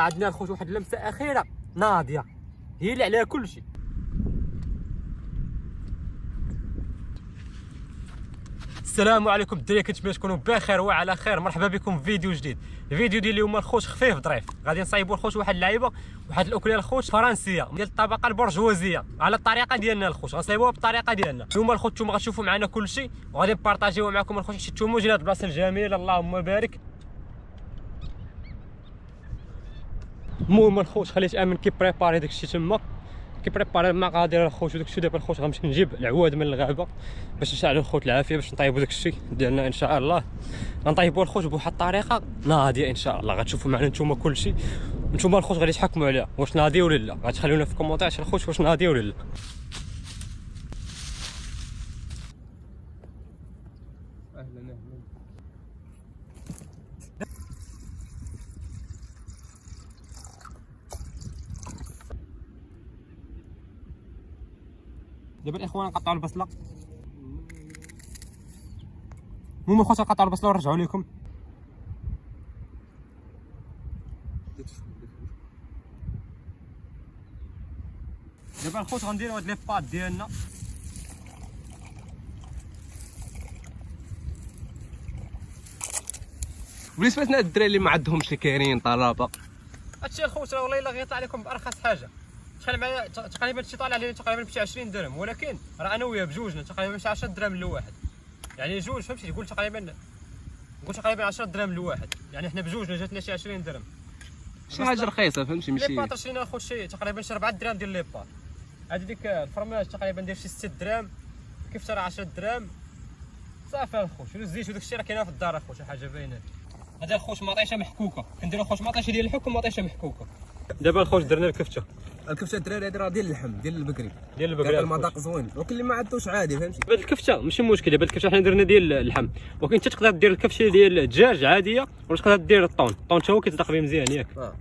عندنا الخوت واحد اللمسه اخيره ناضيه هي اللي عليها كل شيء. السلام عليكم الدراري، كنتمنى تكونوا بخير وعلى خير. مرحبا بكم في فيديو جديد. الفيديو ديال اليوم الخوت خفيف ظريف، غادي نصايبوا الخوت واحد اللعيبه، واحد الاكله الخوت فرنسيه ديال الطبقه البرجوازيه على الطريقه ديالنا. الخوت غنصايبوها بالطريقه ديالنا. اليوم الخوت نتوما غتشوفوا معنا كل شيء وغادي نبارطاجيو معكم الخوت حتى نتوما جينا هاد البلاصه الجميله اللهم بارك. المهم الخوت خليت امن كيبريباري داكشي تما، كيبريباري المقادير الخوت وداكشي. دابا الخوت غنمشي نجيب العواد من الغابه باش نشعلوا الخوت العافيه باش نطيبوا داكشي ديالنا ان شاء الله. غنطيبوا الخوت بواحد الطريقه ناضيه ان شاء الله، غتشوفوا معنا نتوما كلشي. نتوما الخوت غادي تحكموا عليها واش ناضي ولا لا، غتخليونا في الكومونتير الخوت واش ناضي ولا لا. اهلا دابا الاخوان نقطعوا البصله. المهم الخوت نقطعوا البصله ونرجعوا لكم. دابا الخوت غنديروا هاد لي باط ديالنا. بالنسبه لنا الدراري اللي ما عندهمش اللي كاينين طلبه، هادشي الخوت راه والله الا غيطلع لكم بارخص حاجه. شحال معايا تقريبا شي طالع عليه تقريبا بشي 20 درهم، ولكن راه انا وياه بجوجنا تقريبا شي 10 درهم لواحد، يعني جوج فهمتي. تقول تقريبا 10 درهم لواحد، يعني حنا بجوجنا جاتنا شي 20 درهم. شي حاجه رخيصه فهمتي. لي ماشي باط شرينا الخوت شي تقريبا شي 4 دراهم ديال لي باط. هادي ديك الفرماج تقريبا داير شي 6 دراهم، كيف ترى 10 دراهم صافي الخوت. الزيت وداك الشيء راه كاينه في الدار الخوت، شي حاجه باينه. هذا الخوت مطيشه محكوكه، كنديروا الخوت مطيشه ديال الحك ومطيشه محكوكه. دابا الخوت درنا الكفته. الكفته الدراري هادي راه ديال اللحم ديال البقري، ديال البقري المذاق زوين، ولكن اللي ما عندوش عادي فهمتي. هاد الكفته ماشي مشكل. دابا الكفته حنا درنا ديال اللحم، ولكن انت تقدر دير الكفته ديال الدجاج عاديه، ولا تقدر دير الطون حتى هو كيتطبخ به مزيان ياك.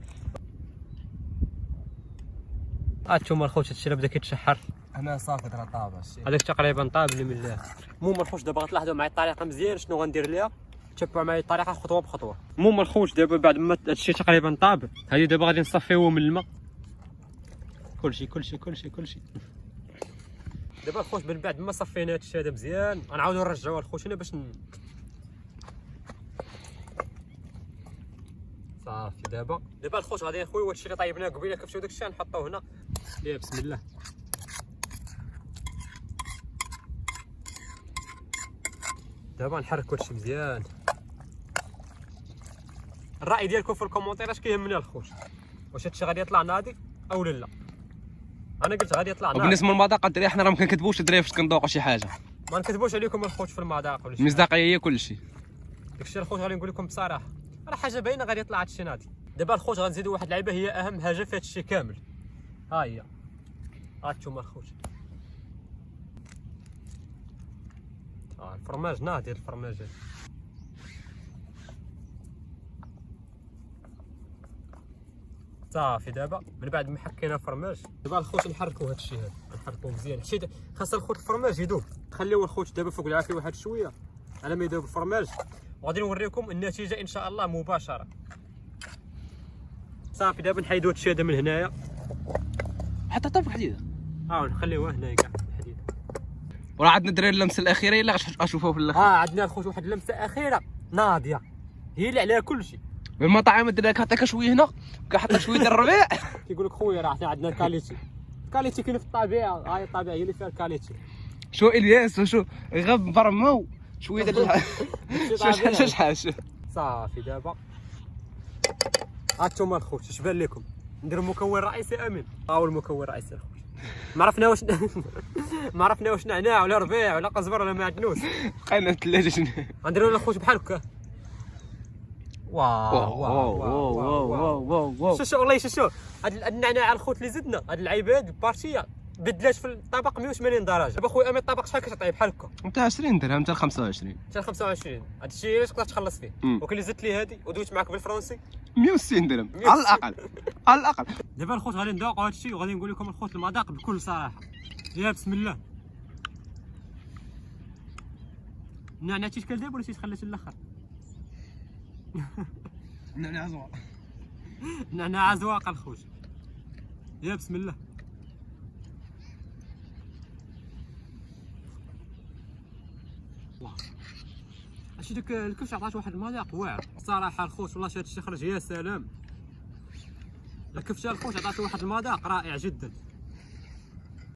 هانتوما الخوت هادشي راه بدا كيتشحر. انا صافي راه طابه الشيء هذاك تقريبا طاب اللي من الله. المهم الخوت دابا غتلاحظوا معايا الطريقه مزيان شنو غندير ليها، تبعوا معايا الطريقه خطوه بخطوه. المهم الخوت دابا بعد ما هادشي تقريبا طاب، هادي دابا غادي نصفيوه من الماء. كلشي دابا الخوت من بعد ما صفينا هادشي هذا مزيان غنعاودو نرجعوه الخوت هنا باش صافي. دابا الخوت غادي نخويو هادشي اللي طيبناه قبيله كفته وداك الشيء نحطوه هنا. يا بسم الله. دابا نحرك هادشي مزيان. الراي ديالكم في الكومونتير اش كيهمنا الخوت، واش هادشي غادي يطلع ناضي او لا. انا قلت غادي يطلع ناضي. وبالنسبه للمذاق الدراري حنا راه ما كنكذبوش الدراري فاش كنذوقوا شي حاجه، ما نكذبوش عليكم الخوت في المذاق ولا شي. المصداقيه هي كلشي. داكشي الخوت غادي نقول لكم بصراحه راه حاجه باينه غادي يطلع هادشي ناضي. دابا الخوت غنزيدوا واحد اللعيبه هي اهم حاجه في هادشي كامل. ها هي هانتوما الخوت، الفرماج ناضي. الفرماج صافي. دابا من بعد ما حكينا الفرماج دابا الخوت نحركوا هادشي هذا، نحركوه مزيان حيت خاص الخوت الفرماج يذوب. خليوه الخوت دابا فوق العافيه واحد شويه على ما يذوب الفرماج، وغادي نوريكم النتيجه ان شاء الله مباشره. صافي دابا نحيدوا هادشي هذا من هنايا، حتى طرف حديده نخليوه هنايا كاع الحديد. وراه عندنا الدراري اللمسه الاخيره اللي غتشوفوها في الاخر. عندنا الخوت واحد اللمسه اخيره ناضيه هي اللي عليها كلشي. بالمطاعم الدراري كنعطيك شويه هنا كنحط شويه ديال الربيع. كيقول لك خويا راه حنا عندنا الكاليتي. الكاليتي كاين في الطبيعه، هاي الطبيعه هي اللي فيها الكاليتي. شو الياس وشو غاب برمو شويه ديال شحال. صافي دابا هانتوما الخوت اش بان لكم؟ نديرو مكون رئيسي امين. ها هو المكون الرئيسي الخوت. ما عرفنا واش نعناع ولا ربيع ولا قزبر ولا معدنوس. بقينا الثلاجه. غنديرو الخوت بحال هكا. واو شوف والله شوف هاد النعناع الخوت اللي زدنا هاد العباد البارتيه بدلات في الطبق 180 درجه. دابا خويا امين الطبق شحال كتعطيه بحال هكا؟ انت 20 درهم حتى 25. حتى 25. هاد الشيء اللي تقدر تخلص فيه. ولكن اللي زدت لي هادي ودويت معاك بالفرنسي 160 درهم على الاقل على الاقل. دابا الخوت غادي ندوقوا هاد الشيء وغادي نقول لكم الخوت المذاق بكل صراحه. يا بسم الله. النعناع تيتكل دابا ولا تيتخلى حتى الاخر؟ النعناع زوين. نعناع زواق الخوت. يا بسم الله. الله اش داك الكبش عطات واحد المذاق واعر صراحه الخوت. والله شي هادشي خرج يا سلام. الكبشه الخوت عطات واحد المذاق رائع جدا.